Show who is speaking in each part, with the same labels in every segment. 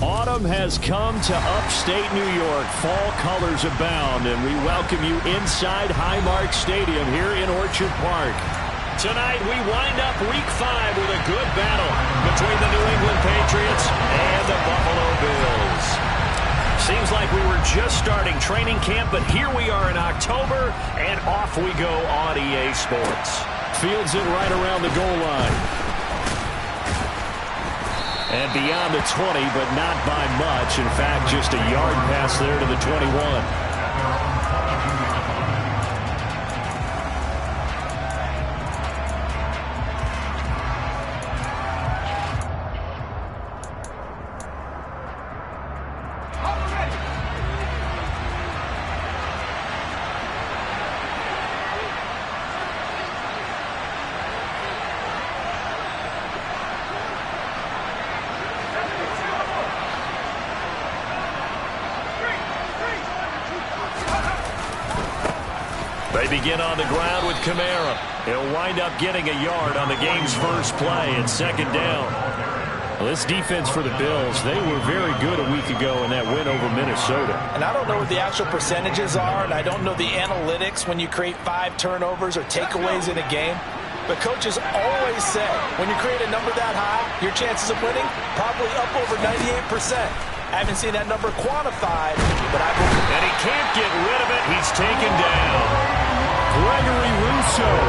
Speaker 1: Autumn has come to upstate New York. Fall colors abound, and we welcome you inside Highmark Stadium here in Orchard Park. Tonight, we wind up Week 5 with a good battle between the New England Patriots and the Buffalo Bills. Seems like we were just starting training camp, but here we are in October, and off we go on EA Sports. Fields it right around the goal line. And beyond the 20, but not by much. In fact, just a yard pass there to the 21. They begin on the ground with Kamara. He'll wind up getting a yard on the game's first play at second down. Well, this defense for the Bills, they were very good a week ago in that win over Minnesota.
Speaker 2: And I don't know what the actual percentages are, and I don't know the analytics when you create 5 turnovers or takeaways in a game. But coaches always say, when you create a number that high, your chances of winning probably up over 98%. I haven't seen that number quantified, but I believe.
Speaker 1: And he can't get rid of it. He's taken down. Gregory Rousseau.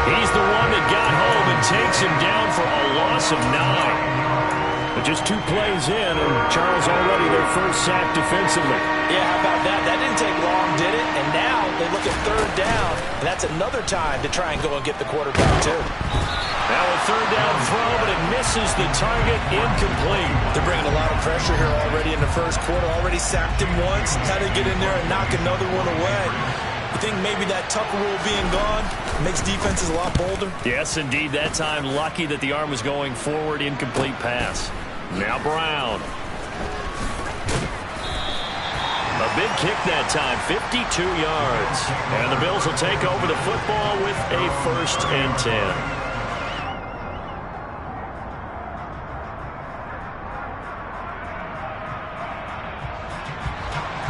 Speaker 1: He's the one that got home and takes him down for a loss of 9. But just 2 plays in, and Charles already their first sack defensively.
Speaker 2: Yeah, how about that? That didn't take long, did it? And now they look at third down, and that's another time to try and go and get the quarterback, too.
Speaker 1: Now a third down throw, but it misses the target, incomplete.
Speaker 2: They're bringing a lot of pressure here already in the first quarter. Already sacked him once. How to get in there and knock another one away. I think maybe that Tucker rule being gone makes defenses a lot bolder.
Speaker 1: Yes, indeed. That time, lucky that the arm was going forward. Incomplete pass. Now Brown. A big kick that time, 52 yards. And the Bills will take over the football with a 1st and 10.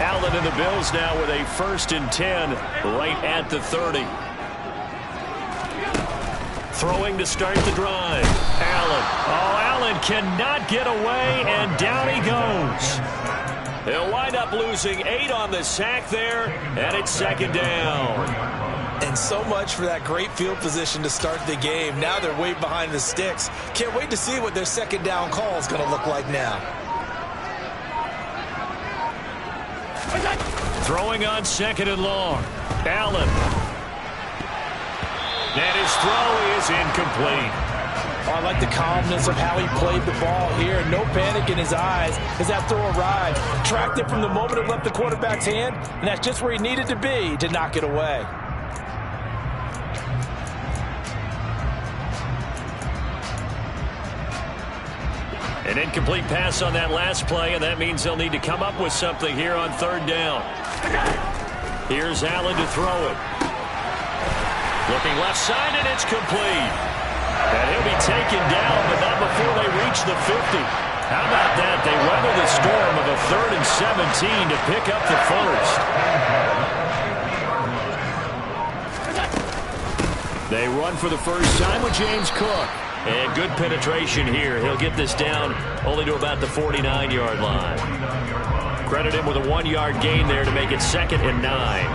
Speaker 1: Allen and the Bills now with a 1st and 10 right at the 30. Throwing to start the drive. Allen. Oh, Allen cannot get away, and down he goes. They'll wind up losing 8 on the sack there, and it's 2nd down.
Speaker 2: And so much for that great field position to start the game. Now they're way behind the sticks. Can't wait to see what their 2nd down call is going to look like now.
Speaker 1: Throwing on 2nd and long. Allen. And his throw is incomplete.
Speaker 2: Oh, I like the calmness of how he played the ball here. No panic in his eyes as that throw arrived. Tracked it from the moment it left the quarterback's hand, and that's just where he needed to be to knock it away.
Speaker 1: An incomplete pass on that last play, and that means they'll need to come up with something here on 3rd down. Here's Allen to throw it. Looking left side, and it's complete. And he'll be taken down, but not before they reach the 50. How about that? They weather the storm of a 3rd and 17 to pick up the 1st. They run for the first time with James Cook. And good penetration here. He'll get this down only to about the 49-yard line. Credit him with a 1-yard gain there to make it 2nd and 9.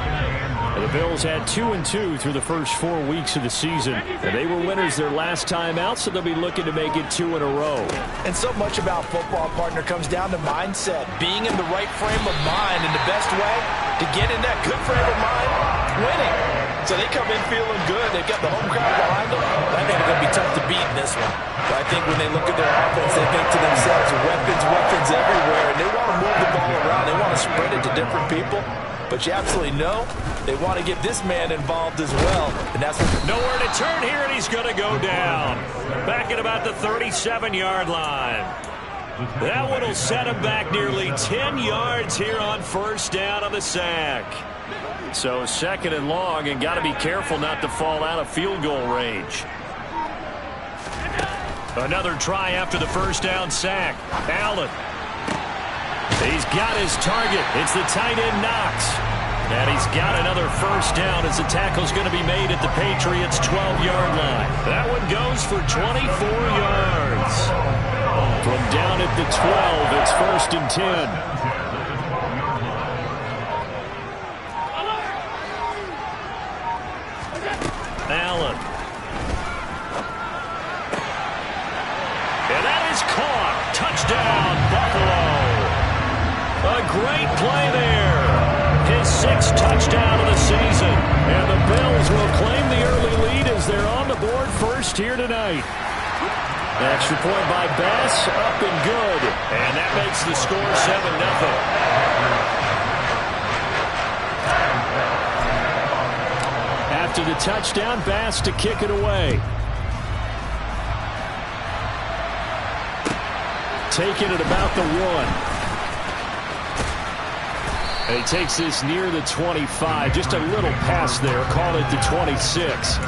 Speaker 1: And the Bills had 2-2 through the first 4 weeks of the season. And they were winners their last time out, so they'll be looking to make it 2 in a row.
Speaker 2: And so much about football, partner, comes down to mindset. Being in the right frame of mind, and the best way to get in that good frame of mind, winning. So they come in feeling good. They've got the home crowd behind them. I think it's going to be tough to beat in this one. But I think when they look at their offense, they think to themselves, weapons everywhere. And they want to move the ball around. They want to spread it to different people. But you absolutely know they want to get this man involved as well. And that's what...
Speaker 1: Nowhere to turn here, and he's going to go down. Back at about the 37-yard line. That one will set him back nearly 10 yards here on 1st down on the sack. So 2nd and long, and got to be careful not to fall out of field goal range. Another try after the 1st down sack. Allen. He's got his target. It's the tight end Knox. And he's got another first down as the tackle's going to be made at the Patriots' 12-yard line. That one goes for 24 yards. From down at the 12, it's 1st and 10. Allen. And that is caught. Touchdown, Buffalo. A great play there. His 6th touchdown of the season. And the Bills will claim the early lead as they're on the board first here tonight. Extra point by Bass, up and good. And that makes the score 7-0. After the touchdown, Bass to kick it away. Taking it about the 1. And he takes this near the 25. Just a little pass there. Call it the 26.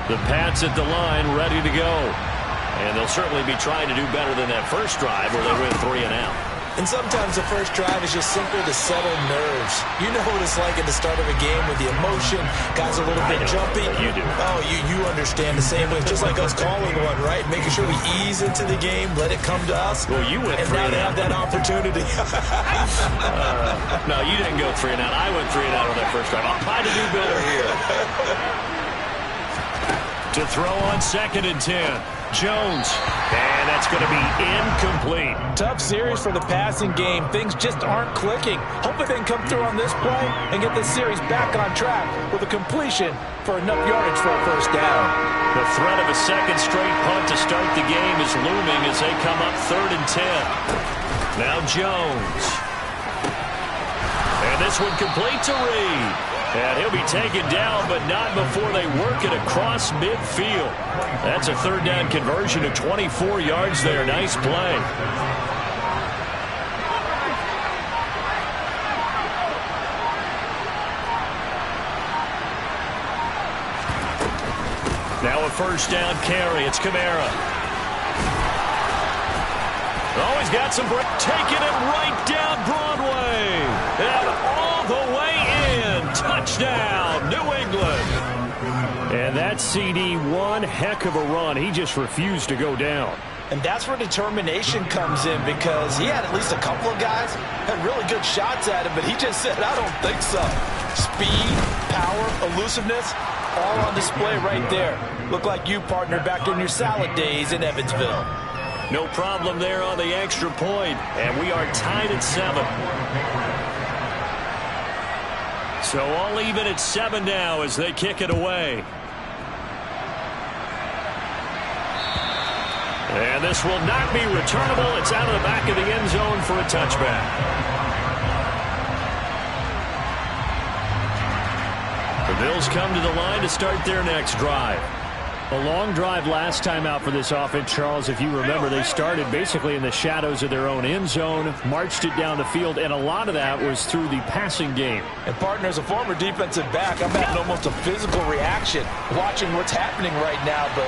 Speaker 1: The Pats at the line, ready to go. And they'll certainly be trying to do better than that first drive where they went 3 and out.
Speaker 2: And sometimes the first drive is just simply to settle nerves. You know what it's like at the start of a game with the emotion. Guys are a little bit jumpy.
Speaker 1: You do.
Speaker 2: Oh, you understand the same way. It's just like us calling one, right? Making sure we ease into the game, let it come to us.
Speaker 1: Well, you went 3 and out.
Speaker 2: And now they have that opportunity.
Speaker 1: No, you didn't go 3 and out. I went 3 and out on that first drive. I'll try to do better here. To throw on 2nd and 10. Jones. And that's going to be incomplete.
Speaker 2: Tough series for the passing game. Things just aren't clicking. Hopefully they can come through on this play and get this series back on track with a completion for enough yardage for a first down.
Speaker 1: The threat of a 2nd straight punt to start the game is looming as they come up 3rd and 10. Now Jones. And this one complete to Reed. And he'll be taken down, but not before they work it across midfield. That's a 3rd down conversion of 24 yards there. Nice play. Now a first down carry. It's Kamara. Oh, he's got some break. Taking it right down Broadway. And all the way in. Touchdown, New England. And that CD, one heck of a run. He just refused to go down.
Speaker 2: And that's where determination comes in, because he had at least a couple of guys had really good shots at him, but he just said, I don't think so. Speed, power, elusiveness, all on display right there. Look like you, partner, back in your salad days in Evansville.
Speaker 1: No problem there on the extra point, and we are tied at 7. So all even at 7 now as they kick it away. And this will not be returnable. It's out of the back of the end zone for a touchback. The Bills come to the line to start their next drive. A long drive last time out for this offense, Charles. If you remember, they started basically in the shadows of their own end zone, marched it down the field, and a lot of that was through the passing game.
Speaker 2: And, partner, as a former defensive back, I'm having almost a physical reaction watching what's happening right now, but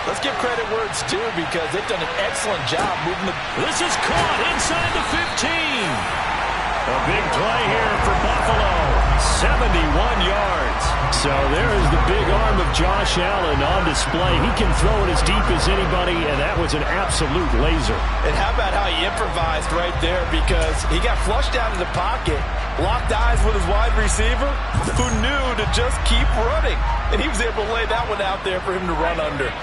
Speaker 2: let's give credit where it's due, because they've done an excellent job moving the...
Speaker 1: This is caught inside the 15. A big play here for Buffalo. 71 yards. So there's the big arm of Josh Allen on display. He can throw it as deep as anybody, and that was an absolute laser.
Speaker 2: And how about how he improvised right there, because he got flushed out of the pocket, locked eyes with his wide receiver, who knew to just keep running. And he was able to lay that one out there for him to run under.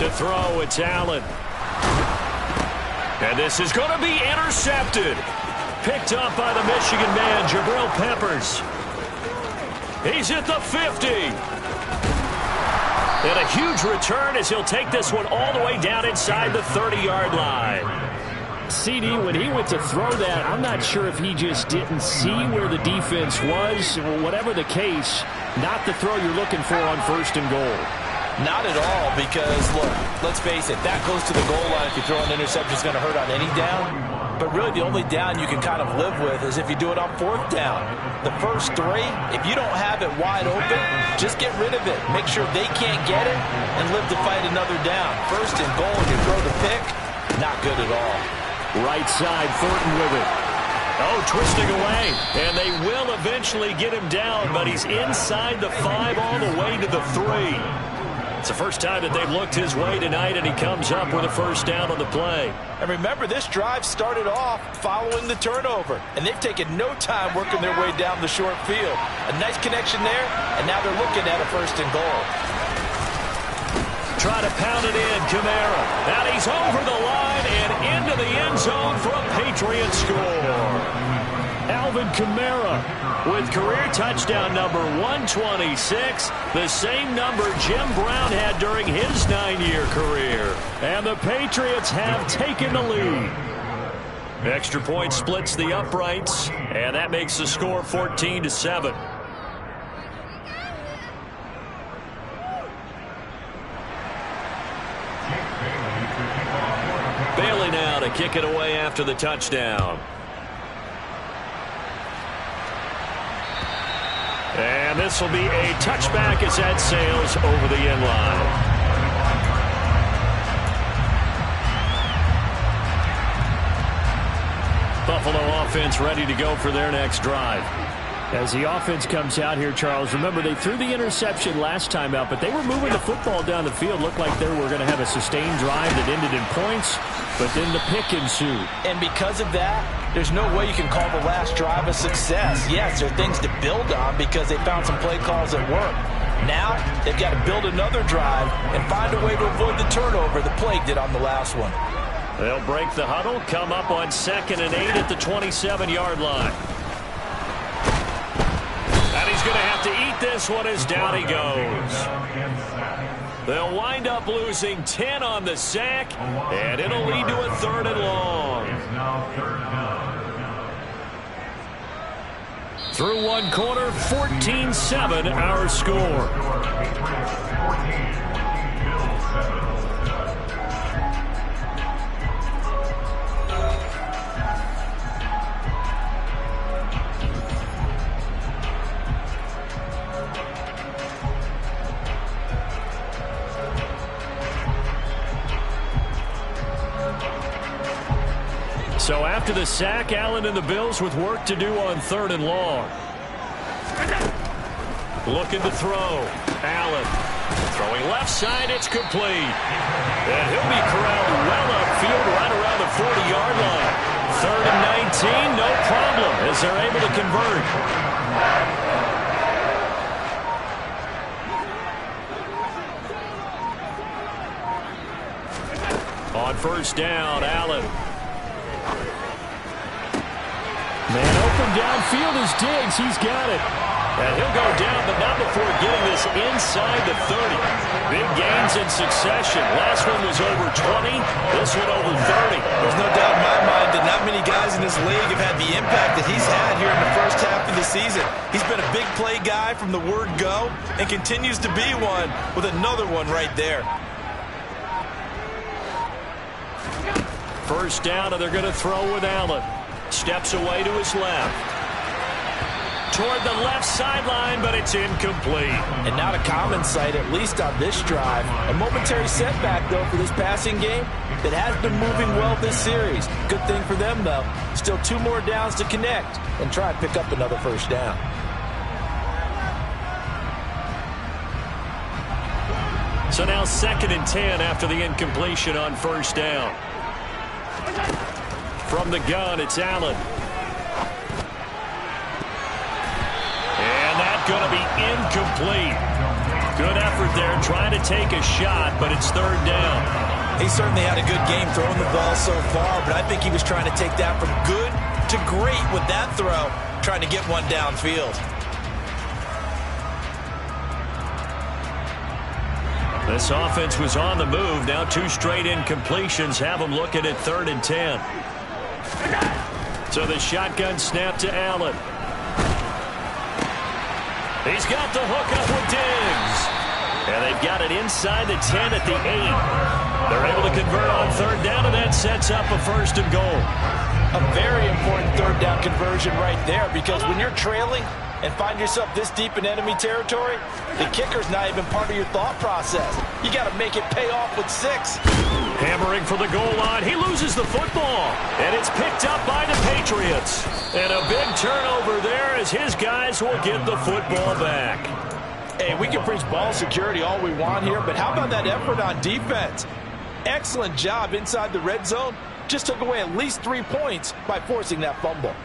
Speaker 1: To throw, it's Allen. And this is going to be intercepted. Picked up by the Michigan man, Jabril Peppers. He's at the 50. And a huge return as he'll take this one all the way down inside the 30-yard line. CD, when he went to throw that, I'm not sure if he just didn't see where the defense was. Whatever the case, not the throw you're looking for on 1st and goal.
Speaker 2: Not at all, because, look, let's face it, that goes to the goal line. If you throw an interception, it's going to hurt on any down. But really the only down you can kind of live with is if you do it on 4th down. The first 3, if you don't have it wide open, just get rid of it. Make sure they can't get it and live to fight another down. 1st and goal, you throw the pick, not good at all.
Speaker 1: Right side, Thornton with it. Oh, twisting away. And they will eventually get him down, but he's inside the 5 all the way to the 3. It's the first time that they've looked his way tonight, and he comes up with a 1st down on the play.
Speaker 2: And remember, this drive started off following the turnover, and they've taken no time working their way down the short field. A nice connection there, and now they're looking at a 1st and goal.
Speaker 1: Try to pound it in, Kamara. Now he's over the line and into the end zone for a Patriot score. Alvin Kamara with career touchdown number 126, the same number Jim Brown had during his 9-year career. And the Patriots have taken the lead. Extra point splits the uprights, and that makes the score 14-7. Bailey now to kick it away after the touchdown. And this will be a touchback as that sails over the end line. Buffalo offense ready to go for their next drive. As the offense comes out here, Charles, remember they threw the interception last time out, but they were moving the football down the field. Looked like they were going to have a sustained drive that ended in points, but then the pick ensued.
Speaker 2: And because of that, there's no way you can call the last drive a success. Yes, there are things to build on because they found some play calls that work. Now, they've got to build another drive and find a way to avoid the turnover the play did on the last one.
Speaker 1: They'll break the huddle, come up on 2nd and 8 at the 27-yard line. And he's going to have to eat this one as down he goes. They'll wind up losing 10 on the sack, and it'll lead to a 3rd and long. Through one quarter, 14-7 our score. So after the sack, Allen and the Bills with work to do on 3rd and long. Looking to throw. Allen throwing left side. It's complete. And he'll be corralled well upfield right around the 40-yard line. 3rd and 19, no problem as they're able to convert. On 1st down, Allen. Man open downfield is Diggs. He's got it. And he'll go down, but not before getting this inside the 30. Big gains in succession. Last one was over 20. This one over 30.
Speaker 2: There's no doubt in my mind that not many guys in this league have had the impact that he's had here in the first half of the season. He's been a big play guy from the word go and continues to be one with another one right there.
Speaker 1: 1st down, and they're going to throw with Allen. Steps away to his left. Toward the left sideline, but it's incomplete.
Speaker 2: And not a common sight, at least on this drive. A momentary setback, though, for this passing game that has been moving well this series. Good thing for them, though. Still 2 more downs to connect and try and pick up another 1st down.
Speaker 1: So now 2nd and 10 after the incompletion on 1st down. From the gun, it's Allen. And that's going to be incomplete. Good effort there trying to take a shot, but it's 3rd down.
Speaker 2: He certainly had a good game throwing the ball so far, but I think he was trying to take that from good to great with that throw, trying to get one downfield.
Speaker 1: This offense was on the move. Now 2 straight incompletions have them looking at 3rd and 10. So the shotgun snap to Allen. He's got the hook up with Diggs. And they've got it inside the 10 at the 8. They're able to convert on 3rd down, and that sets up a 1st and goal.
Speaker 2: A very important third down conversion right there, because when you're trailing and find yourself this deep in enemy territory, the kicker's not even part of your thought process. You got to make it pay off with 6.
Speaker 1: Hammering for the goal line. He loses the football, and it's picked up by the Patriots. And a big turnover there as his guys will get the football back.
Speaker 2: Hey, we can preach ball security all we want here, but how about that effort on defense? Excellent job inside the red zone. Just took away at least 3 points by forcing that fumble.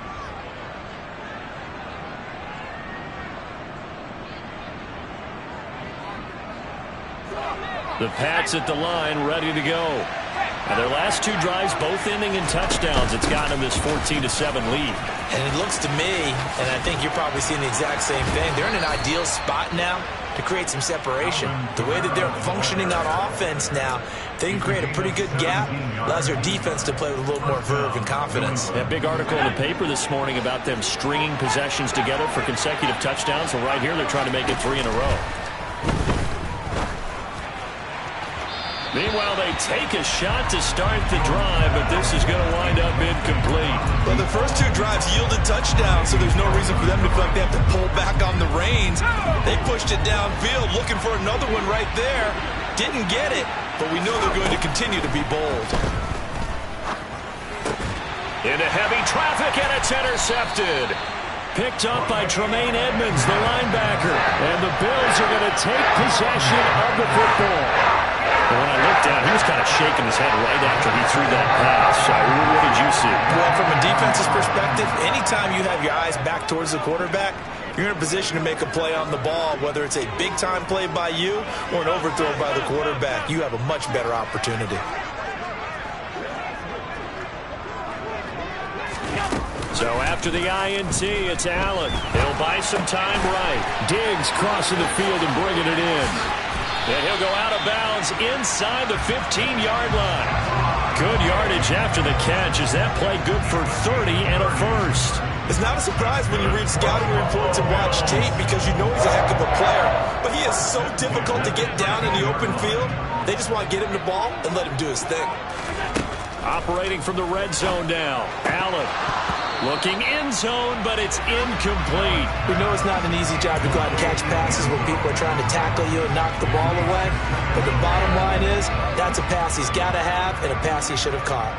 Speaker 1: The Pats at the line, ready to go. And their last 2 drives, both ending in touchdowns. It's gotten them this 14-7 lead.
Speaker 2: And it looks to me, and I think you're probably seeing the exact same thing, they're in an ideal spot now to create some separation. The way that they're functioning on offense now, they can create a pretty good gap, allows their defense to play with a little more verve and confidence.
Speaker 1: That big article in the paper this morning about them stringing possessions together for consecutive touchdowns. So right here, they're trying to make it 3 in a row. Meanwhile, they take a shot to start the drive, but this is going to wind up incomplete.
Speaker 2: Well, the first 2 drives yielded touchdowns, so there's no reason for them to feel like they have to pull back on the reins. They pushed it downfield, looking for another one right there. Didn't get it, but we know they're going to continue to be bold.
Speaker 1: Into heavy traffic, and it's intercepted. Picked up by Tremaine Edmonds, the linebacker. And the Bills are going to take possession of the football. But when I looked down, he was kind of shaking his head right after he threw that pass. So what did you see?
Speaker 2: Well, from a defense's perspective, anytime you have your eyes back towards the quarterback, you're in a position to make a play on the ball, whether it's a big-time play by you or an overthrow by the quarterback. You have a much better opportunity.
Speaker 1: So after the INT, it's Allen. He'll buy some time right. Diggs crossing the field and bringing it in. And he'll go out of bounds inside the 15-yard line. Good yardage after the catch. Is that play good for 30 and a first?
Speaker 2: It's not a surprise when you read scouting reports and watch tape, because you know he's a heck of a player. But he is so difficult to get down in the open field. They just want to get him the ball and let him do his thing.
Speaker 1: Operating from the red zone now. Allen looking in zone, but it's incomplete.
Speaker 2: We know it's not an easy job to go out and catch passes when people are trying to tackle you and knock the ball away. But the bottom line is, that's a pass he's got to have and a pass he should have caught.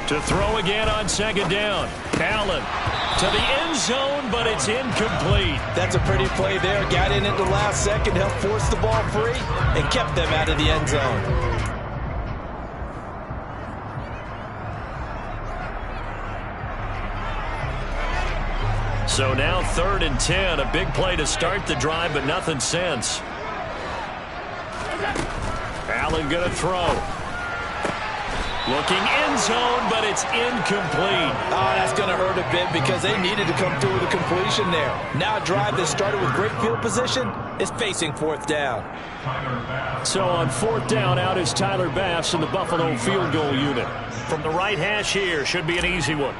Speaker 1: To throw again on second down. Allen to the end zone, but it's incomplete.
Speaker 2: That's a pretty play there. Got in at the last second, helped force the ball free, and kept them out of the end zone.
Speaker 1: So now 3rd and 10, a big play to start the drive, but nothing since. Allen going to throw. Looking end zone, but it's incomplete.
Speaker 2: Oh, that's going to hurt a bit, because they needed to come through with a completion there. Now a drive that started with great field position is facing 4th down.
Speaker 1: So on 4th down, out is Tyler Bass in the Buffalo field goal unit. From the right hash here, should be an easy one.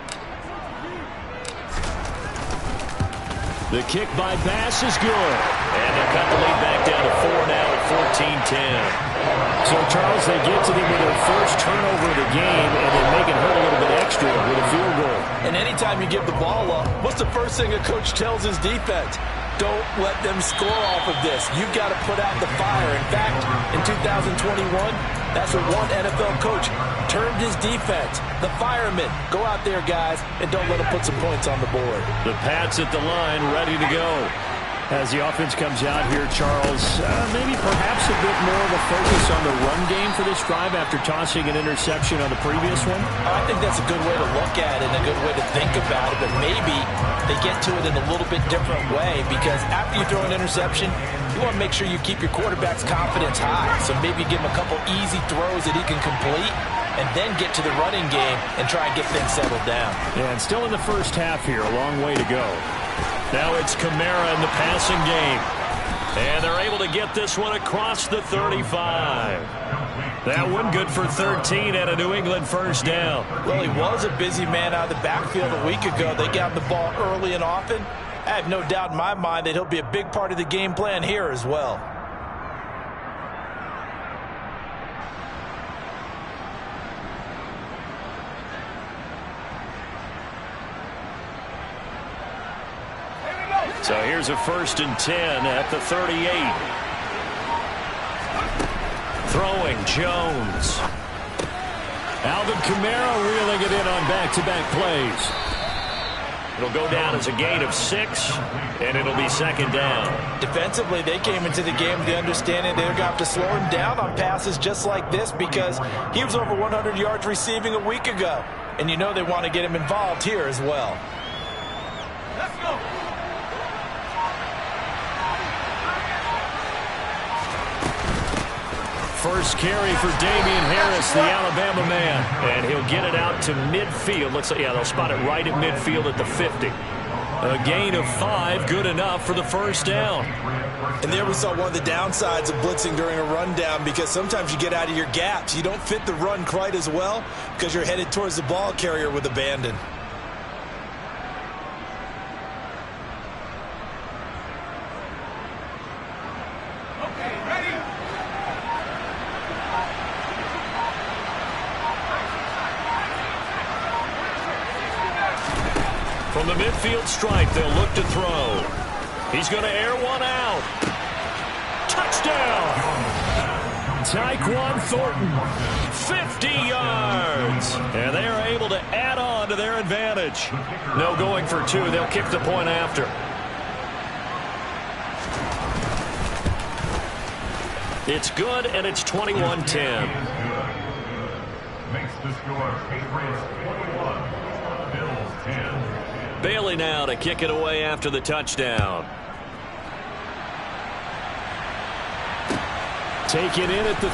Speaker 1: The kick by Bass is good. And they'll cut the lead back down to 4 now at 14-10. So, Charles, they get to them with their first turnover of the game, and they make it hurt a little bit extra with a field goal.
Speaker 2: And anytime you give the ball up, what's the first thing a coach tells his defense? Don't let them score off of this. You've got to put out the fire. In fact, in 2021, that's what one NFL coach termed his defense. The firemen. Go out there, guys, and don't let them put some points on the board.
Speaker 1: The Pats at the line, ready to go. As the offense comes out here, Charles, maybe perhaps a bit more of a focus on the run game for this drive after tossing an interception on the previous one?
Speaker 2: I think that's a good way to look at it and a good way to think about it, but maybe they get to it in a little bit different way, because after you throw an interception, you want to make sure you keep your quarterback's confidence high. So maybe give him a couple easy throws that he can complete, and then get to the running game and try and get things settled down.
Speaker 1: Yeah, and still in the first half here, a long way to go. Now it's Kamara in the passing game. And they're able to get this one across the 35. That one good for 13 and a New England first down.
Speaker 2: Well, he was a busy man out of the backfield a week ago. They got the ball early and often. I have no doubt in my mind that he'll be a big part of the game plan here as well.
Speaker 1: So here's a 1st and 10 at the 38. Throwing Jones. Alvin Kamara reeling it in on back-to-back plays. It'll go down as a gain of 6, and it'll be 2nd down.
Speaker 2: Defensively, they came into the game with the understanding they're going to have to slow him down on passes just like this because he was over 100 yards receiving a week ago. And you know they want to get him involved here as well. Let's go.
Speaker 1: First carry for Damian Harris, the Alabama man. And he'll get it out to midfield. Looks like, yeah, they'll spot it right at midfield at the 50. A gain of 5, good enough for the 1st down.
Speaker 2: And there we saw one of the downsides of blitzing during a rundown because sometimes you get out of your gaps. You don't fit the run quite as well because you're headed towards the ball carrier with abandon.
Speaker 1: From the midfield stripe, they'll look to throw. He's going to air one out. Touchdown! Tyquan Thornton, 50 yards. And they are able to add on to their advantage. No going for 2. They'll kick the point after. It's good, and it's 21-10.
Speaker 3: Makes the score Patriots 21, Bills 10.
Speaker 1: Bailey now to kick it away after the touchdown. Taken in at the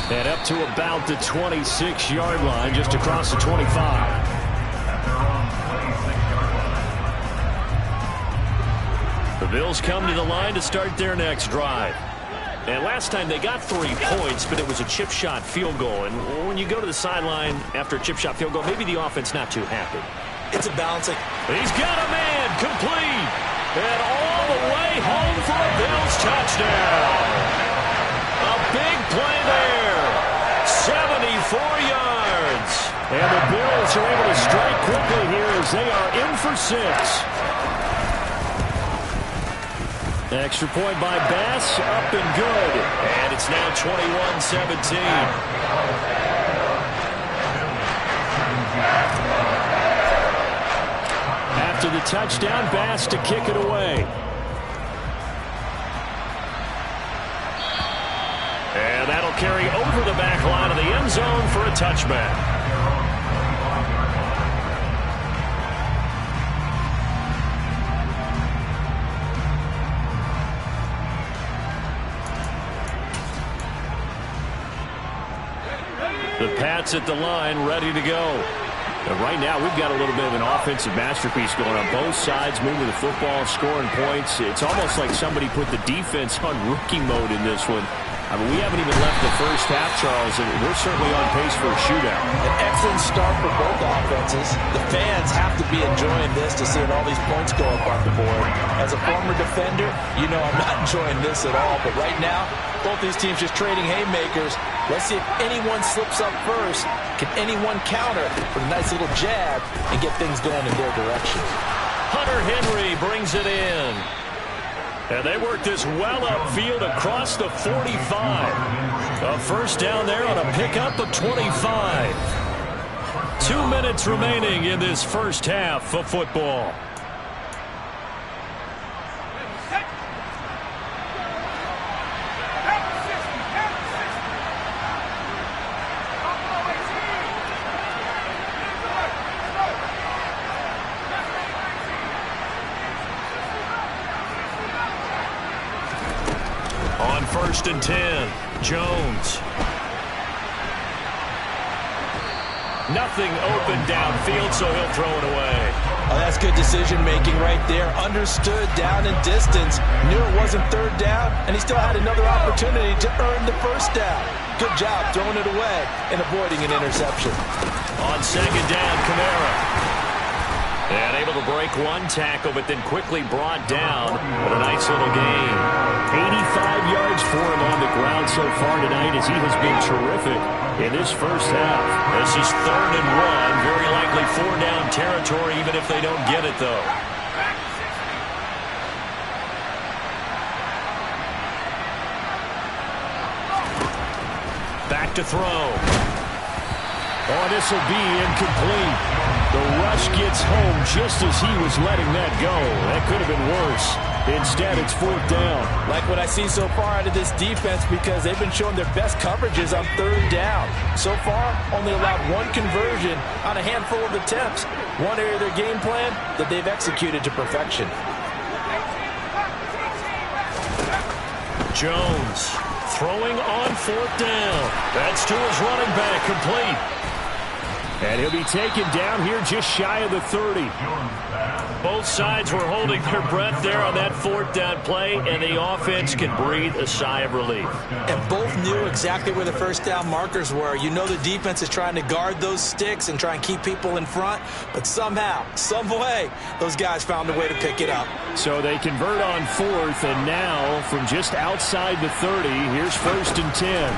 Speaker 1: 3. And up to about the 26-yard line, just across the 25. The Bills come to the line to start their next drive. And last time they got 3 points, but it was a chip shot field goal. And when you go to the sideline after a chip shot field goal, maybe the offense not too happy.
Speaker 2: It's a balancing.
Speaker 1: He's got a man complete. And all the way home for a Bills touchdown. A big play there. 74 yards. And the Bills are able to strike quickly here as they are in for 6. Extra point by Bass, up and good. And it's now 21-17. After the touchdown, Bass to kick it away. And that'll carry over the back line of the end zone for a touchback. The Pats at the line, ready to go. And right now, we've got a little bit of an offensive masterpiece going on both sides, moving the football, scoring points. It's almost like somebody put the defense on rookie mode in this one. I mean, we haven't even left the first half, Charles, and we're certainly on pace for a shootout.
Speaker 2: An excellent start for both offenses. The fans have to be enjoying this to seeing all these points go up on the board. As a former defender, you know I'm not enjoying this at all. But right now, both these teams just trading haymakers. Let's see if anyone slips up first. Can anyone counter with a nice little jab and get things going in their direction?
Speaker 1: Hunter Henry brings it in. And they work this well upfield across the 45. A first down there on a pickup of 25. 2 minutes remaining in this first half of football. On 1st and 10, Jones. Nothing open downfield, so he'll throw it away.
Speaker 2: Oh, that's good decision-making right there. Understood down and distance. Knew it wasn't 3rd down, and he still had another opportunity to earn the 1st down. Good job throwing it away and avoiding an interception.
Speaker 1: On 2nd down, Kamara. And able to break one tackle, but then quickly brought down with a nice little gain. 85 yards for him on the ground so far tonight as he has been terrific in this first half. This is 3rd and 1, very likely 4-down territory, even if they don't get it, though. Back to throw. Oh, this will be incomplete. The rush gets home just as he was letting that go. That could have been worse. Instead, it's 4th down.
Speaker 2: Like what I see so far out of this defense, because they've been showing their best coverages on 3rd down. So far, only allowed 1 conversion on a handful of attempts. One area of their game plan that they've executed to perfection.
Speaker 1: Jones throwing on 4th down. That's to his running back, complete. And he'll be taken down here just shy of the 30. Both sides were holding their breath there on that 4th down play, and the offense can breathe a sigh of relief.
Speaker 2: And both knew exactly where the 1st down markers were. You know the defense is trying to guard those sticks and try and keep people in front, but somehow, some way, those guys found a way to pick it up.
Speaker 1: So they convert on 4th, and now from just outside the 30, here's 1st and 10.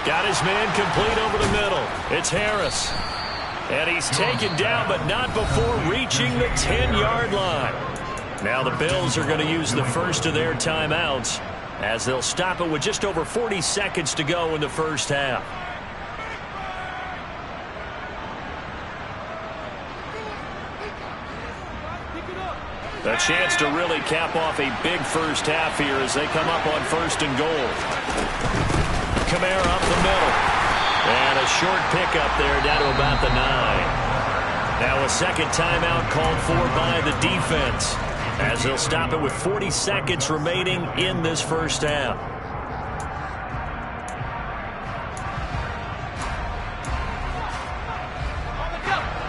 Speaker 1: Got his man complete over the middle. It's Harris. And he's taken down, but not before reaching the 10-yard line. Now the Bills are going to use the first of their timeouts as they'll stop it with just over 40 seconds to go in the first half. A chance to really cap off a big first half here as they come up on 1st and goal. Kamara up the middle. And a short pickup there down to about the 9. Now a second timeout called for by the defense as they'll stop it with 40 seconds remaining in this first half.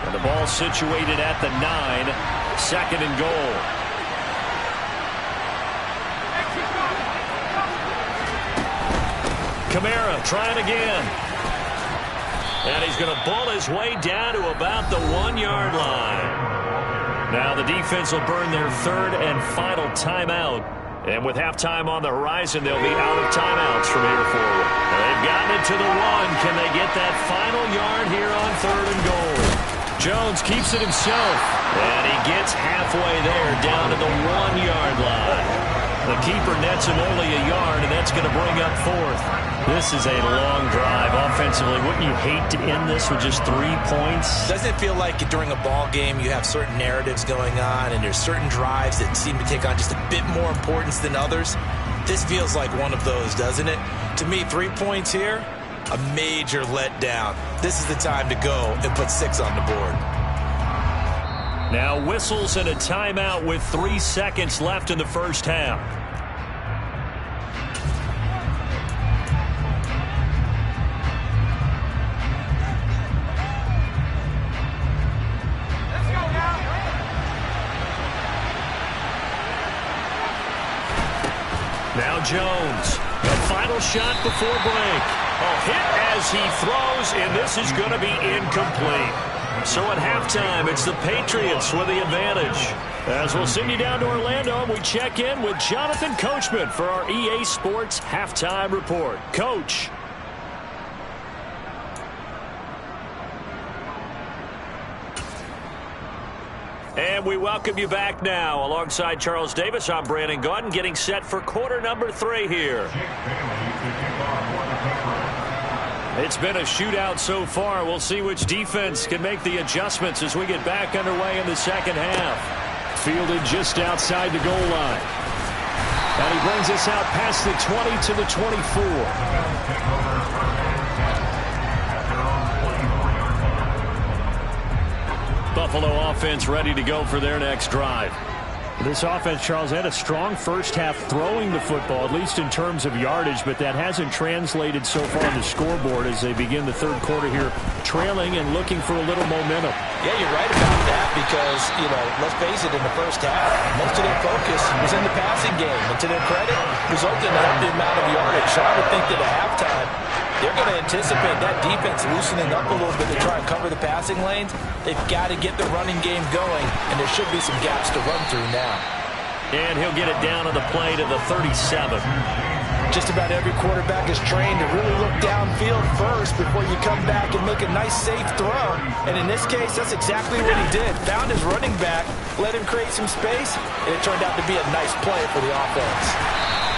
Speaker 1: And the ball situated at the 9. 2nd and goal. Kamara trying again. And he's going to bull his way down to about the 1-yard line. Now the defense will burn their 3rd and final timeout. And with halftime on the horizon, they'll be out of timeouts from here forward. They've gotten it to the 1. Can they get that final yard here on 3rd and goal? Jones keeps it himself. And he gets halfway there down to the 1-yard line. The keeper nets him only a yard, and that's going to bring up 4th. This is a long drive offensively. Wouldn't you hate to end this with just 3 points?
Speaker 2: Doesn't it feel like during a ball game you have certain narratives going on and there's certain drives that seem to take on just a bit more importance than others? This feels like one of those, doesn't it? To me, 3 points here, a major letdown. This is the time to go and put 6 on the board.
Speaker 1: Now whistles and a timeout with 3 seconds left in the first half. Now Jones, the final shot before break. A hit as he throws, and this is going to be incomplete. So at halftime, it's the Patriots with the advantage. As we'll send you down to Orlando, we check in with Jonathan Coachman for our EA Sports Halftime Report. Coach. And we welcome you back now. Alongside Charles Davis, I'm Brandon Gaudin, getting set for quarter number 3 here. It's been a shootout so far. We'll see which defense can make the adjustments as we get back underway in the second half. Fielded just outside the goal line. And he brings us out past the 20 to the 24. Buffalo offense ready to go for their next drive. This offense, Charles, had a strong first half throwing the football, at least in terms of yardage, but that hasn't translated so far on the scoreboard as they begin the third quarter here, trailing and looking for a little momentum.
Speaker 2: Yeah, you're right about that because, let's face it, in the first half, most of their focus was in the passing game. And to their credit, resulted in a healthy amount of yardage. So I would think that at halftime, they're going to anticipate that defense loosening up a little bit to try and cover the passing lanes. They've got to get the running game going, and there should be some gaps to run through now.
Speaker 1: And he'll get it down on the play to the 37.
Speaker 2: Just about every quarterback is trained to really look downfield first before you come back and make a nice, safe throw. And in this case, that's exactly what he did. Found his running back, let him create some space, and it turned out to be a nice play for the offense.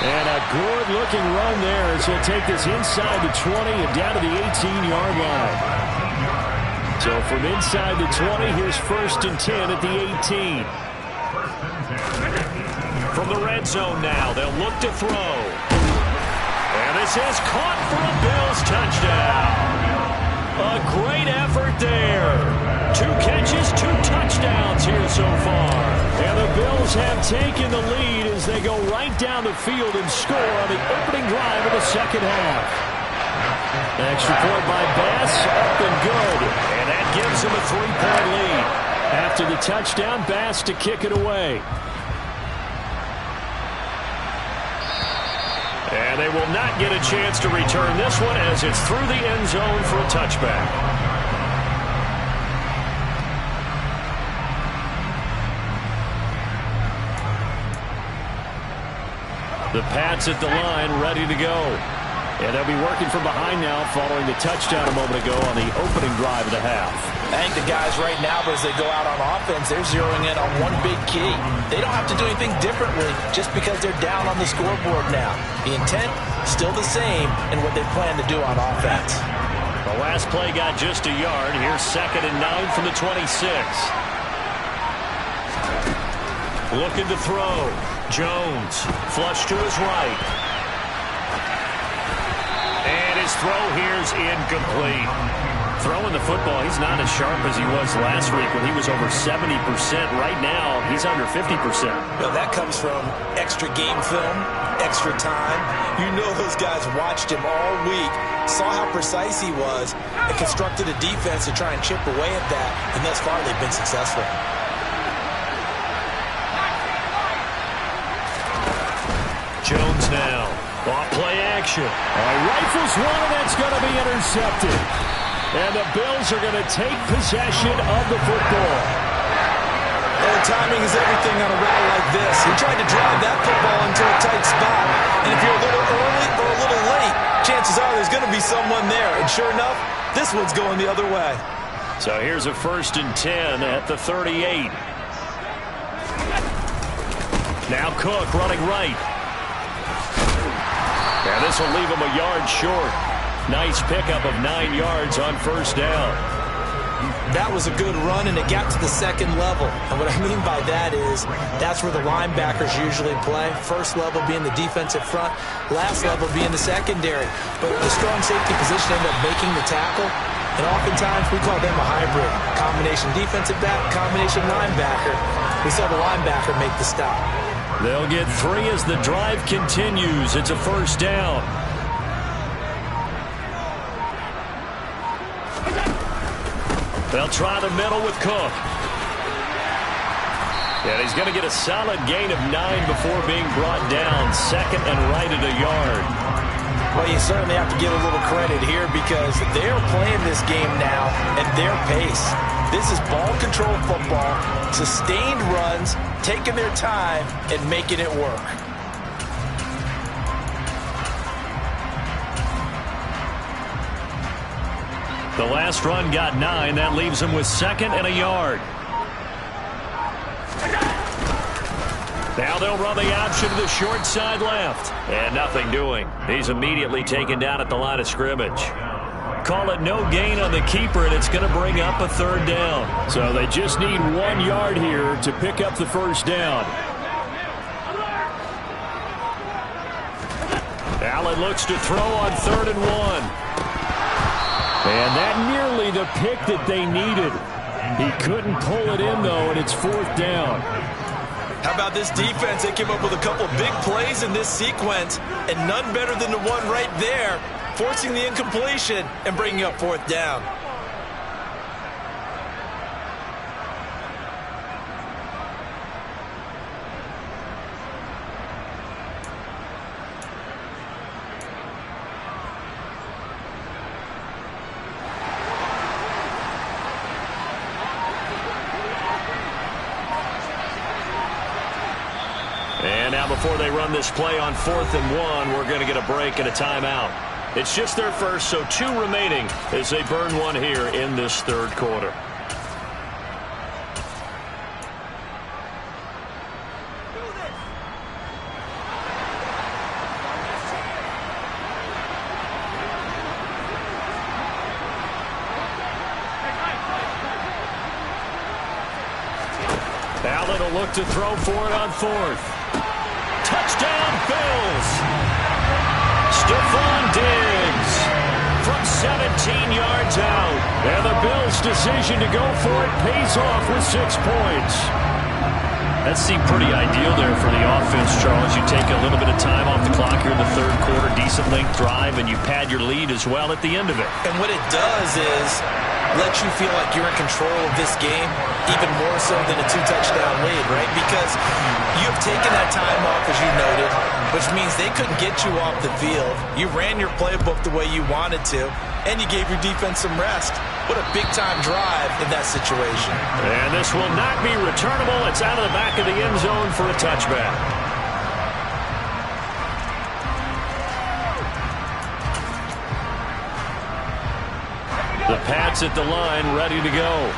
Speaker 1: And a good-looking run there as he'll take this inside the 20 and down to the 18-yard line. So from inside the 20, here's 1st and 10 at the 18. From the red zone now, they'll look to throw. And this is caught for a Bills touchdown. A great effort there. 2 catches, 2 touchdowns here so far. And the Bills have taken the lead as they go right down the field and score on the opening drive of the second half. Extra point by Bass, up and good. And that gives them a 3-point lead. After the touchdown, Bass to kick it away. And they will not get a chance to return this one as it's through the end zone for a touchback. The Pats at the line, ready to go. And they'll be working from behind now following the touchdown a moment ago on the opening drive of the half.
Speaker 2: I think the guys right now, as they go out on offense, they're zeroing in on one big key. They don't have to do anything differently just because they're down on the scoreboard now. The intent, still the same in what they plan to do on offense.
Speaker 1: The last play got just a yard. Here's 2nd and 9 from the 26. Looking to throw. Jones, flush to his right. And his throw here's incomplete. Throwing the football, he's not as sharp as he was last week when he was over 70%. Right now, he's under 50%.
Speaker 2: Well, that comes from extra game film, extra time. You know those guys watched him all week, saw how precise he was, and constructed a defense to try and chip away at that, and thus far they've been successful.
Speaker 1: Jones now. Off play action. Rifles one, and that's going to be intercepted. And the Bills are going to take possession of the football.
Speaker 2: Well, timing is everything on a route like this. He tried to drive that football into a tight spot. And if you're a little early or a little late, chances are there's going to be someone there. And sure enough, this one's going the other way.
Speaker 1: So here's a 1st and 10 at the 38. Now Cook running right. And this will leave him a yard short. Nice pickup of 9 yards on 1st down.
Speaker 2: That was a good run, and it got to the 2nd level. And what I mean by that is that's where the linebackers usually play. 1st level being the defensive front, last level being the secondary. But the strong safety position ended up making the tackle. And oftentimes we call them a hybrid. Combination defensive back, combination linebacker. We saw the linebacker make the stop.
Speaker 1: They'll get 3 as the drive continues. It's a 1st down. They'll try the middle with Cook. And he's going to get a solid gain of 9 before being brought down. 2nd and right at a yard.
Speaker 2: Well, you certainly have to give a little credit here because they're playing this game now at their pace. This is ball control football, sustained runs, taking their time and making it work.
Speaker 1: The last run got 9. That leaves him with 2nd and a yard. Now they'll run the option to the short side left. And nothing doing. He's immediately taken down at the line of scrimmage. Call it no gain on the keeper, and it's going to bring up a 3rd down. So they just need 1 yard here to pick up the 1st down. Allen looks to throw on 3rd and 1. And that nearly the pick that they needed. He couldn't pull it in, though, and it's 4th down.
Speaker 2: How about this defense? They came up with a couple big plays in this sequence, and none better than the one right there, forcing the incompletion and bringing up 4th down.
Speaker 1: And now before they run this play on 4th and 1, we're going to get a break and a timeout. It's just their first, so 2 remaining as they burn one here in this third quarter. Allen will look to throw for it on 4th. Touchdown, Bills. Stephon Diggs from 17 yards out. And the Bills' decision to go for it pays off with 6 points. That seemed pretty ideal there for the offense, Charles. You take a little bit of time off the clock here in the third quarter, decent length drive, and you pad your lead as well at the end of it.
Speaker 2: And what it does is let you feel like you're in control of this game, even more so than a 2-touchdown lead, right? Because you've taken that time off, as you noted, which means they couldn't get you off the field. You ran your playbook the way you wanted to, and you gave your defense some rest. What a big-time drive in that situation.
Speaker 1: And this will not be returnable. It's out of the back of the end zone for a touchback. The Pats at the line, ready to go.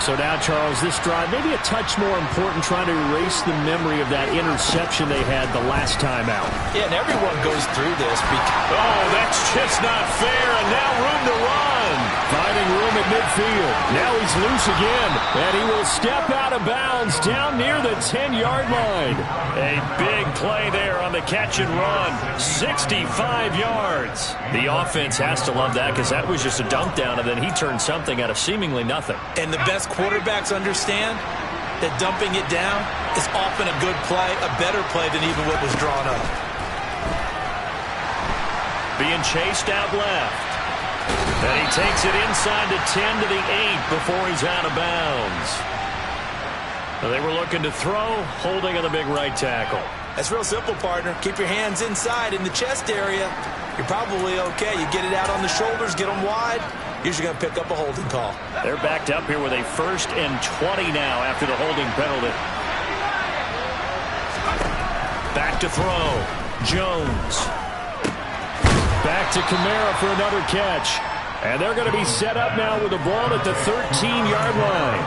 Speaker 4: So now, Charles, this drive maybe a touch more important, trying to erase the memory of that interception they had the last time out.
Speaker 2: Yeah, and everyone goes through this.
Speaker 1: Oh, that's just not fair, and now room to run.
Speaker 4: Finding room at midfield. Now he's loose again, and he will step out of bounds down near the 10-yard line.
Speaker 1: A big play there on the catch and run. 65 yards. The offense has to love that because that was just a dunk down, and then he turned something out of seemingly nothing.
Speaker 2: And the best quarterbacks understand that dumping it down is often a good play, a better play than even what was drawn up.
Speaker 1: Being chased out left. And he takes it inside the 10 to the 8 before he's out of bounds. They were looking to throw, holding on the big right tackle.
Speaker 2: That's real simple, partner. Keep your hands inside in the chest area. You're probably okay. You get it out on the shoulders, get them wide. Usually going to pick up a holding call.
Speaker 1: They're backed up here with a 1st and 20 now after the holding penalty. Back to throw. Jones. Back to Kamara for another catch. And they're going to be set up now with the ball at the 13-yard line.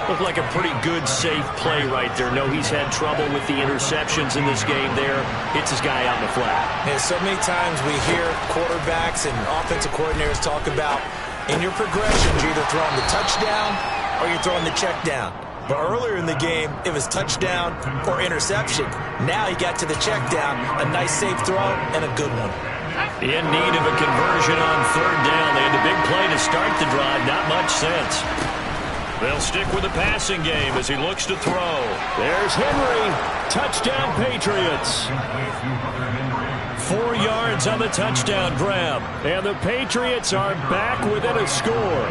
Speaker 1: Looked like a pretty good, safe play right there. No, he's had trouble with the interceptions in this game there. Hits his guy out in the flat.
Speaker 2: Yeah, so many times we hear quarterbacks and offensive coordinators talk about in your progressions, you're either throwing the touchdown or you're throwing the check down. But earlier in the game, it was touchdown or interception. Now he got to the check down, a nice safe throw, and a good one.
Speaker 1: In need of a conversion on 3rd down. They had the big play to start the drive. Not much sense. They'll stick with the passing game as he looks to throw.
Speaker 4: There's Henry. Touchdown, Patriots.
Speaker 1: 4 yards on the touchdown grab.
Speaker 4: And the Patriots are back within a score.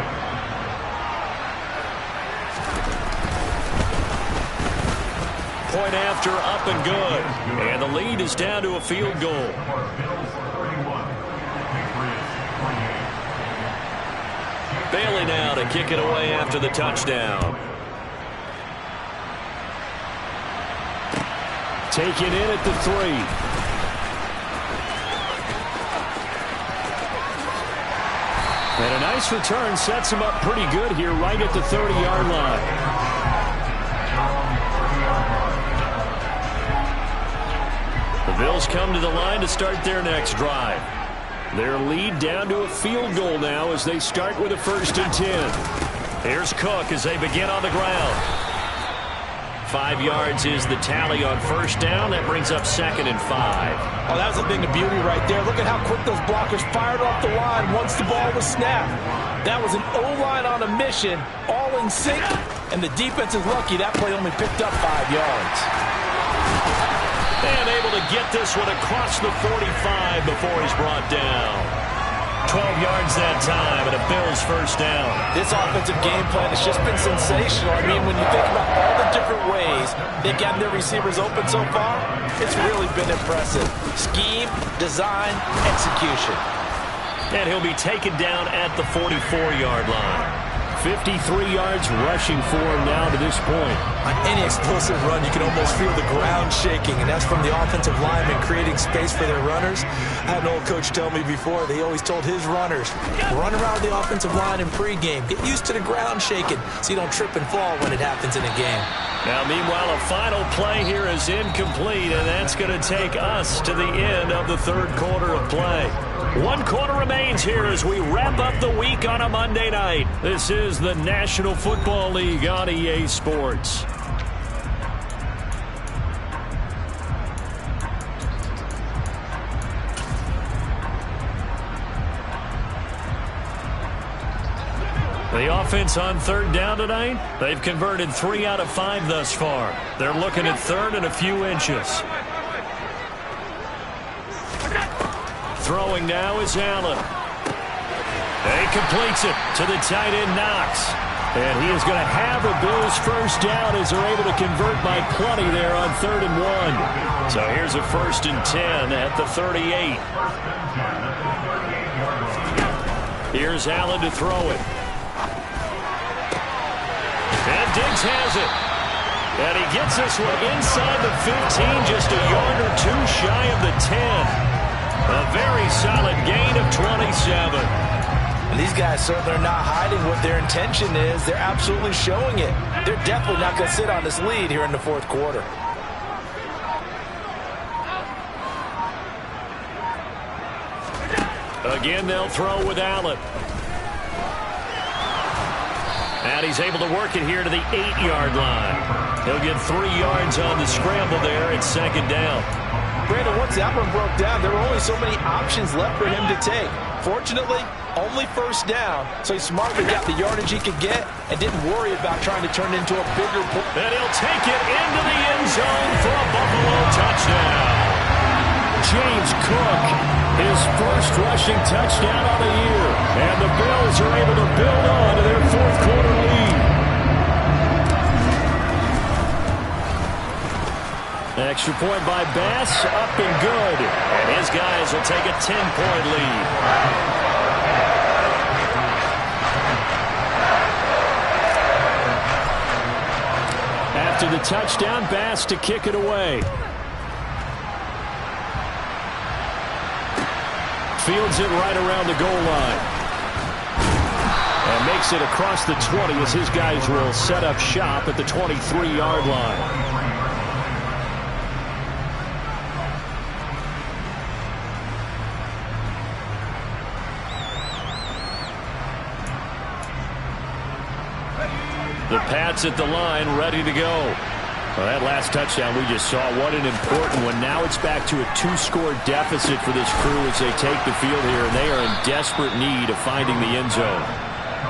Speaker 1: Point after, up and good. And the lead is down to a field goal. Bailey now to kick it away after the touchdown.
Speaker 4: Taken in at the 3. And a nice return sets him up pretty good here right at the 30-yard line.
Speaker 1: The Bills come to the line to start their next drive.
Speaker 4: Their lead down to a field goal now as they start with a 1st and 10.
Speaker 1: Here's Cook as they begin on the ground. 5 yards is the tally on 1st down. That brings up 2nd and 5.
Speaker 2: Oh, that was a thing of beauty right there. Look at how quick those blockers fired off the line once the ball was snapped. That was an O-line on a mission, all in sync, and the defense is lucky that play only picked up 5 yards.
Speaker 1: And able to get this one across the 45 before he's brought down. 12 yards that time and a Bills 1st down.
Speaker 2: This offensive game plan has just been sensational. I mean, when you think about all the different ways they've gotten their receivers open so far, it's really been impressive. Scheme, design, execution.
Speaker 1: And he'll be taken down at the 44-yard line. 53 yards rushing for him now to this point.
Speaker 2: On any explosive run, you can almost feel the ground shaking, and that's from the offensive linemen creating space for their runners. I had an old coach tell me before, they always told his runners, run around the offensive line in pregame. Get used to the ground shaking so you don't trip and fall when it happens in a game.
Speaker 1: Now, meanwhile, a final play here is incomplete, and that's going to take us to the end of the third quarter of play. 1 quarter remains here as we wrap up the week on a Monday night. This is the National Football League on EA Sports. The offense on third down tonight, they've converted 3 out of 5 thus far. They're looking at third and a few inches. Throwing now is Allen. He completes it to the tight end, Knox. And he is going to have a Bills first down as they're able to convert by plenty there on 3rd and 1. So here's a 1st and 10 at the 38. Here's Allen to throw it. And Diggs has it. And he gets this one inside the 15, just a yard or 2 shy of the 10. A very solid gain of 27.
Speaker 2: And these guys certainly are not hiding what their intention is. They're absolutely showing it. They're definitely not going to sit on this lead here in the fourth quarter.
Speaker 1: Again, they'll throw with Allen. And he's able to work it here to the 8-yard line. He'll get 3 yards on the scramble there at 2nd down.
Speaker 2: Brandon, once that one broke down, there were only so many options left for him to take. Fortunately, only 1st down, so he smartly got the yardage he could get and didn't worry about trying to turn it into a bigger play.
Speaker 1: And he'll take it into the end zone for a Buffalo touchdown. James Cook, his first rushing touchdown of the year. And the Bills are able to build on to their fourth quarter lead. Extra point by Bass, up and good. And his guys will take a 10-point lead. After the touchdown, Bass to kick it away. Fields it right around the goal line. And makes it across the 20 as his guys will set up shop at the 23-yard line. The Pats at the line, ready to go. Well, that last touchdown we just saw, what an important one. Now it's back to a 2-score deficit for this crew as they take the field here, and they are in desperate need of finding the end zone.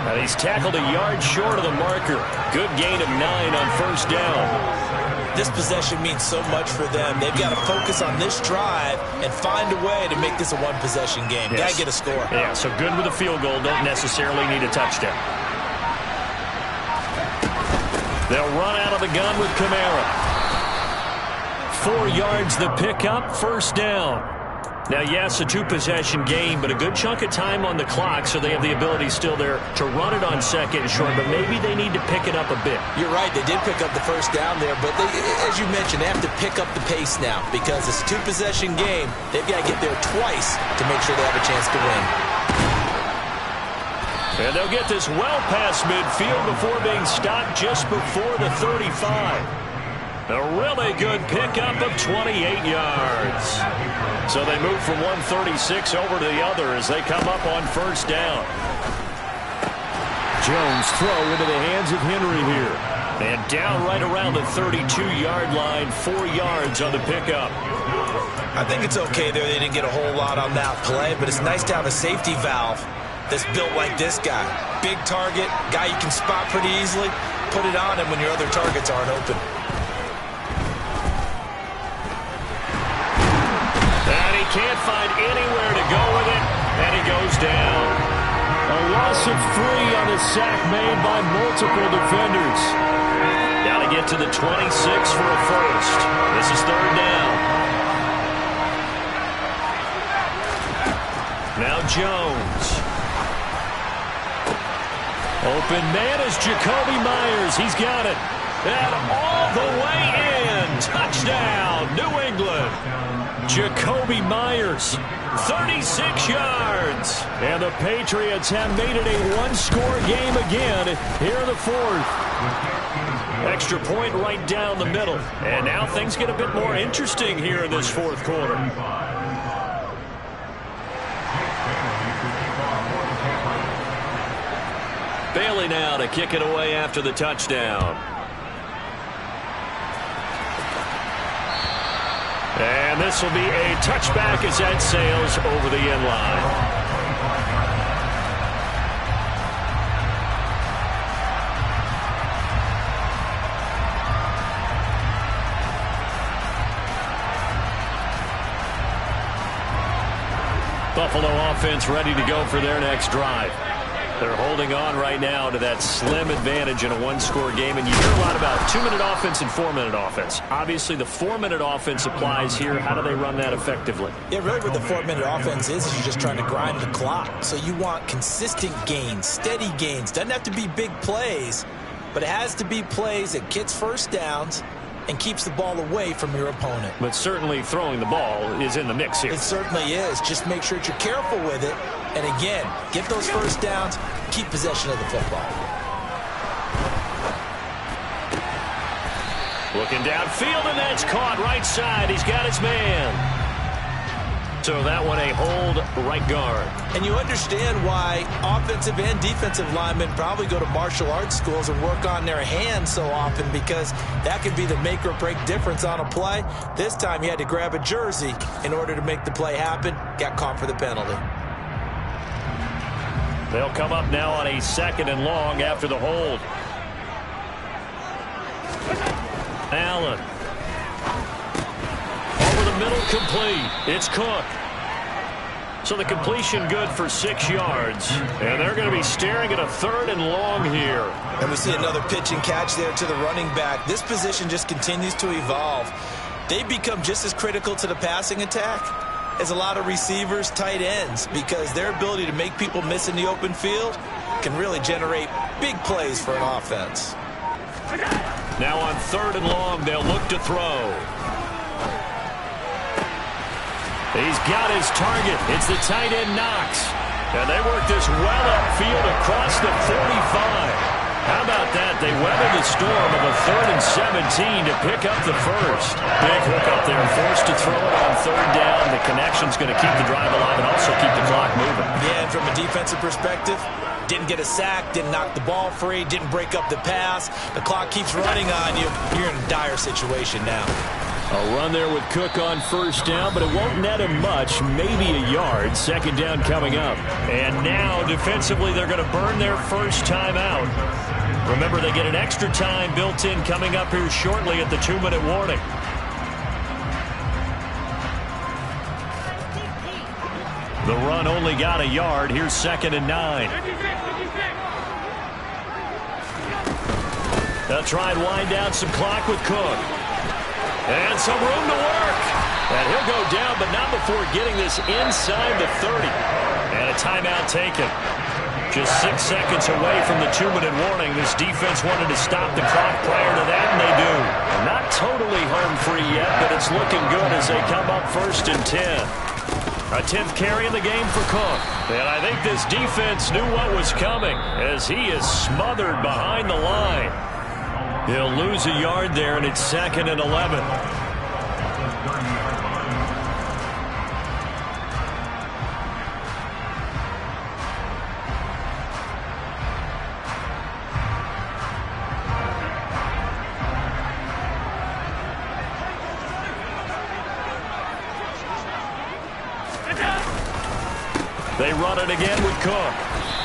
Speaker 1: Now he's tackled a yard short of the marker. Good gain of 9 on 1st down.
Speaker 2: This possession means so much for them. They've got to focus on this drive and find a way to make this a one-possession game.
Speaker 1: Yes.
Speaker 2: Got to get a score.
Speaker 1: Yeah, so good with a field goal. Don't necessarily need a touchdown. They'll run out of the gun with Kamara. 4 yards the pickup, 1st down. Now, yes, a 2-possession game, but a good chunk of time on the clock, so they have the ability still there to run it on 2nd and short, but maybe they need to pick it up a bit.
Speaker 2: You're right. They did pick up the 1st down there, but they, as you mentioned, they have to pick up the pace now because it's a 2-possession game. They've got to get there twice to make sure they have a chance to win.
Speaker 1: And they'll get this well past midfield before being stopped just before the 35. A really good pickup of 28 yards. So they move from 136 over to the other as they come up on 1st down. Jones throw into the hands of Henry here. And down right around the 32-yard line, 4 yards on the pickup.
Speaker 2: I think it's okay there. They didn't get a whole lot on that play, but it's nice to have a safety valve that's built like this guy. Big target, guy you can spot pretty easily. Put it on him when your other targets aren't open.
Speaker 1: And he can't find anywhere to go with it, and he goes down. A loss of 3 on the sack made by multiple defenders. Now to get to the 26 for a first. This is 3rd down. Now Jones. Open man is Jacoby Myers. He's got it. And all the way in. Touchdown, New England. Jacoby Myers, 36 yards. And the Patriots have made it a one-score game again here in the fourth. Extra point right down the middle. And now things get a bit more interesting here in this fourth quarter. Bailey now to kick it away after the touchdown. And this will be a touchback as that sails over the end line. Buffalo offense ready to go for their next drive. They're holding on right now to that slim advantage in a one-score game. And you hear a lot about 2-minute offense and 4-minute offense. Obviously, the 4-minute offense applies here. How do they run that effectively?
Speaker 2: Yeah, really what the 4-minute offense is you're just trying to grind the clock. So you want consistent gains, steady gains. Doesn't have to be big plays, but it has to be plays that gets first downs and keeps the ball away from your opponent.
Speaker 1: But certainly throwing the ball is in the mix here.
Speaker 2: It certainly is. Just make sure that you're careful with it. And again, get those first downs, keep possession of the football.
Speaker 1: Looking downfield, and that's caught right side. He's got his man. So that one a hold right guard. And
Speaker 2: you understand why offensive and defensive linemen probably go to martial arts schools and work on their hands so often, because that could be the make or break difference on a play. This time he had to grab a jersey in order to make the play happen. Got caught for the penalty.
Speaker 1: They'll come up now on a 2nd and long after the hold. Allen. Over the middle, complete. It's Cook. So the completion good for 6 yards. And they're going to be staring at a 3rd and long here.
Speaker 2: And we see another pitch and catch there to the running back. This position just continues to evolve. They become just as critical to the passing attack as a lot of receivers, tight ends, because their ability to make people miss in the open field can really generate big plays for an offense.
Speaker 1: Now on 3rd and long, they'll look to throw. He's got his target. It's the tight end Knox. And they work this well upfield across the 45. How about that? They weathered the storm of a 3rd and 17 to pick up the first. Big hook up there, forced to throw it on 3rd down. The connection's going to keep the drive alive and also keep the clock moving.
Speaker 2: Yeah, and from a defensive perspective, didn't get a sack, didn't knock the ball free, didn't break up the pass. The clock keeps running on you. You're in a dire situation now.
Speaker 1: A run there with Cook on 1st down, but it won't net him much, maybe a yard. 2nd down coming up. And now, defensively, they're going to burn their first time out. Remember, they get an extra time built in coming up here shortly at the 2-minute warning. The run only got a yard. Here's 2nd and 9. They'll try and wind down some clock with Cook. And some room to work. And he'll go down, but not before getting this inside the 30. And a timeout taken. Just 6 seconds away from the 2-minute warning. This defense wanted to stop the clock prior to that, and they do. Not totally home free yet, but it's looking good as they come up 1st and 10. A 10th carry in the game for Cook. And I think this defense knew what was coming as he is smothered behind the line. He'll lose a yard there, and it's 2nd and 11. They run it again with Cook.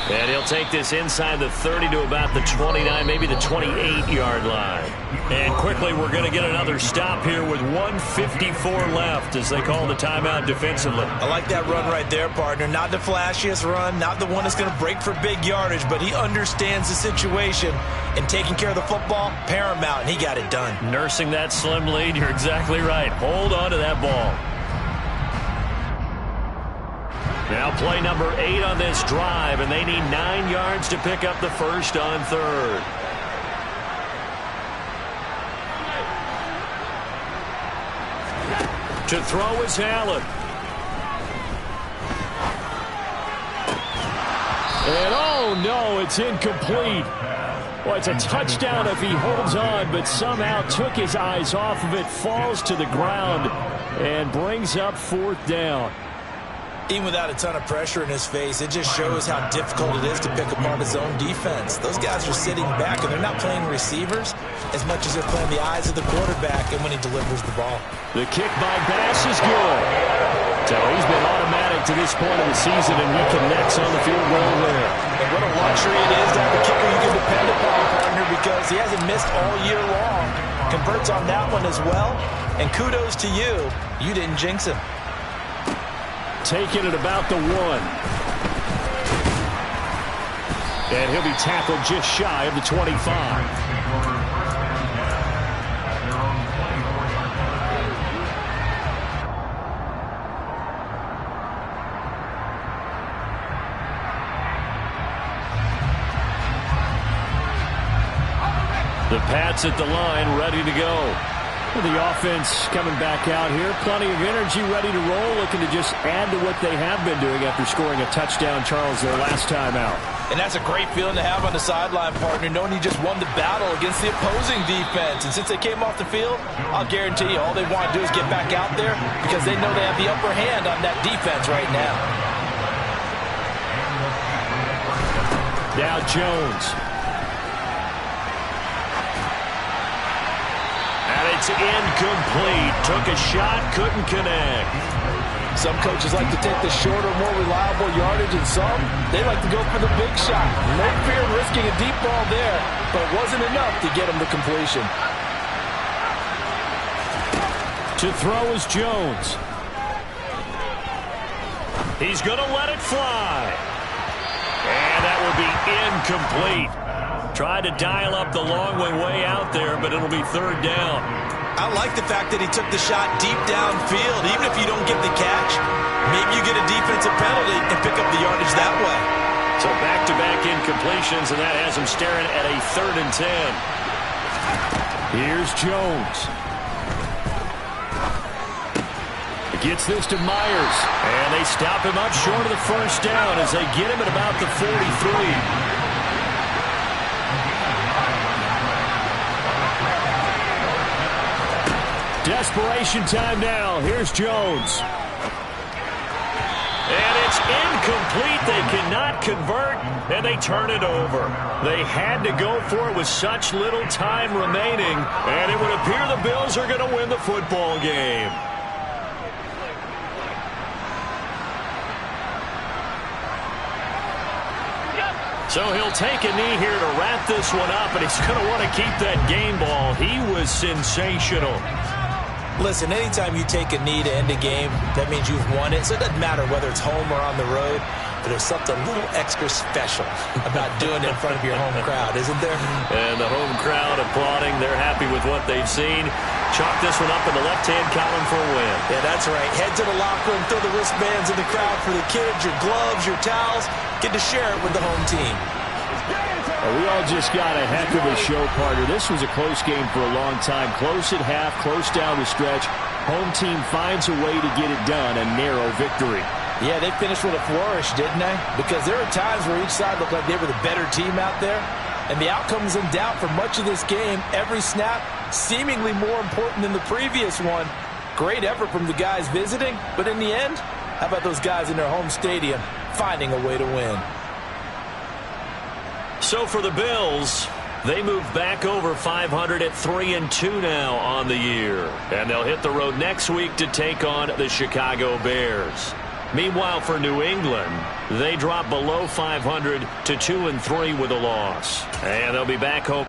Speaker 1: And he'll take this inside the 30 to about the 29, maybe the 28-yard line. And quickly, we're going to get another stop here with 1:54 left as they call the timeout defensively.
Speaker 2: I like that run right there, partner. Not the flashiest run, not the one that's going to break for big yardage, but he understands the situation, and taking care of the football, paramount, and he got it done.
Speaker 1: Nursing that slim lead, you're exactly right. Hold on to that ball. Now play number 8 on this drive, and they need 9 yards to pick up the first on third. To throw is Allen.
Speaker 4: And oh no, it's incomplete. Well, it's a touchdown if he holds on, but somehow took his eyes off of it, falls to the ground, and brings up 4th down.
Speaker 2: Even without a ton of pressure in his face, it just shows how difficult it is to pick apart his own defense. Those guys are sitting back, and they're not playing receivers as much as they're playing the eyes of the quarterback and when he delivers the ball.
Speaker 4: The kick by Bass is good. So he's been automatic to this point of the season, and he connects on the field goal there.
Speaker 2: And what a luxury it is to have a kicker you can depend upon, partner, because he hasn't missed all year long. Converts on that one as well. And kudos to you. You didn't jinx him.
Speaker 4: Taking it about the 1. And he'll be tackled just shy of the 25. The Pats at the line, ready to go. The offense coming back out here. Plenty of energy, ready to roll, looking to just add to what they have been doing after scoring a touchdown, Charles, their last time out.
Speaker 2: And that's a great feeling to have on the sideline, partner, knowing you just won the battle against the opposing defense. And since they came off the field, I'll guarantee you all they want to do is get back out there because they know they have the upper hand on that defense right now.
Speaker 4: Now Jones.
Speaker 1: And it's incomplete. Took a shot, couldn't connect.
Speaker 2: Some coaches like to take the shorter, more reliable yardage, and some, they like to go for the big shot. No fear of risking a deep ball there, but it wasn't enough to get him to completion.
Speaker 4: To throw is Jones.
Speaker 1: He's going to let it fly. And that will be incomplete. Tried to dial up the long way out there, but it'll be 3rd down.
Speaker 2: I like the fact that he took the shot deep downfield. Even if you don't get the catch, maybe you get a defensive penalty and pick up the yardage that way.
Speaker 1: So back-to-back incompletions, and that has him staring at a 3rd and 10.
Speaker 4: Here's Jones. He gets this to Myers.
Speaker 1: And they stop him up short of the first down as they get him at about the 43.
Speaker 4: Desperation time now. Here's Jones.
Speaker 1: And it's incomplete. They cannot convert, and they turn it over. They had to go for it with such little time remaining, and it would appear the Bills are going to win the football game. So he'll take a knee here to wrap this one up, and he's going to want to keep that game ball. He was sensational.
Speaker 2: Listen, anytime you take a knee to end a game, that means you've won it. So it doesn't matter whether it's home or on the road, but there's something a little extra special about doing it in front of your home crowd, isn't there?
Speaker 1: And the home crowd applauding. They're happy with what they've seen. Chalk this one up in the left-hand column for a win.
Speaker 2: Yeah, that's right. Head to the locker room, throw the wristbands in the crowd for the kids, your gloves, your towels. Get to share it with the home team.
Speaker 4: We all just got a heck of a show, partner. This was a close game for a long time. Close at half, close down the stretch. Home team finds a way to get it done, a narrow victory.
Speaker 2: Yeah, they finished with a flourish, didn't they? Because there were times where each side looked like they were the better team out there. And the outcome was in doubt for much of this game. Every snap seemingly more important than the previous one. Great effort from the guys visiting. But in the end, how about those guys in their home stadium finding a way to win?
Speaker 1: So for the Bills, they move back over 500 at 3-2 now on the year. And they'll hit the road next week to take on the Chicago Bears. Meanwhile, for New England, they drop below 500 to 2-3 with a loss. And they'll be back home.